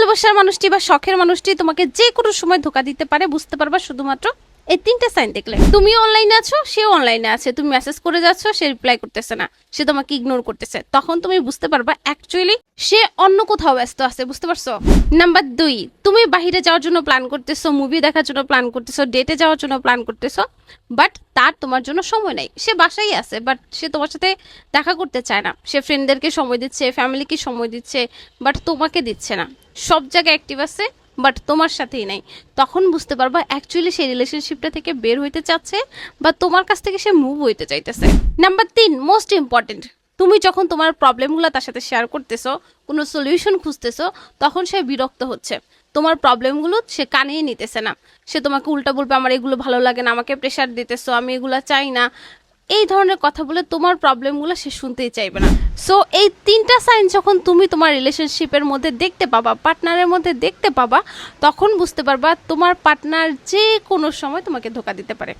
ভালোবাসার মানুষটি বা শখের মানুষটি তোমাকে যে কোনো সময় ধোকা দিতে পারে, বুঝতে পারবা শুধুমাত্র এই তিনটা সাইন দেখলে। তুমি অনলাইনে আছো, সেও অনলাইনে আছে, তুমি মেসেজ করে যাচ্ছ, সে রিপ্লাই করতেছে না, সে তোমাকে ইগনোর করতেছে, তখন তুমি বুঝতে পারবা অ্যাকচুয়ালি সে অন্য কোথাও ব্যস্ত আছে। বুঝতে পারছো? নাম্বার 2, তুমি বাহিরে যাওয়ার জন্য প্ল্যান করতেছো, মুভি দেখার জন্য প্ল্যান করতেছো, ডেটে যাওয়ার জন্য প্ল্যান করতেছো, বাট তার তোমার জন্য সময় নাই। সে বাসায় আছে, বাট সে তোমার সাথে দেখা করতে চায় না। সে ফ্রেন্ডদেরকে সময় দিচ্ছে, ফ্যামিলিকে সময় দিচ্ছে, বাট তোমাকে দিচ্ছে না। সব জায়গায় অ্যাক্টিভ আছে, বাট তোমার সাথেই নাই। তখন বুঝতে পারবা অ্যাকচুয়ালি সেই রিলেশনশিপটা থেকে বের হইতে চাচ্ছে বা তোমার কাছ থেকে সে মুভ হইতে চাইতেছে। নাম্বার 3, মোস্ট ইম্পর্টেন্ট, তুমি যখন তোমার প্রবলেমগুলো তার সাথে শেয়ার করতেছো, কোনো সলিউশন খুঁজতেছো, তখন সে বিরক্ত হচ্ছে। তোমার প্রবলেমগুলো সে কানিয়ে নিতেছে না। সে তোমাকে উল্টা বলবে, আমার এগুলো ভালো লাগে না, আমাকে প্রেশার দিতেছো, আমি এগুলো চাই না, এই ধরনের কথা বলে তোমার প্রবলেমগুলো সে শুনতেই চাইবে না। সো এই তিনটা সাইন যখন তুমি তোমার রিলেশনশিপের মধ্যে দেখতে পাবা, পার্টনারের মধ্যে দেখতে পাবা, তখন বুঝতে পারবা তোমার পার্টনার যে কোনো সময় তোমাকে ধোকা দিতে পারে।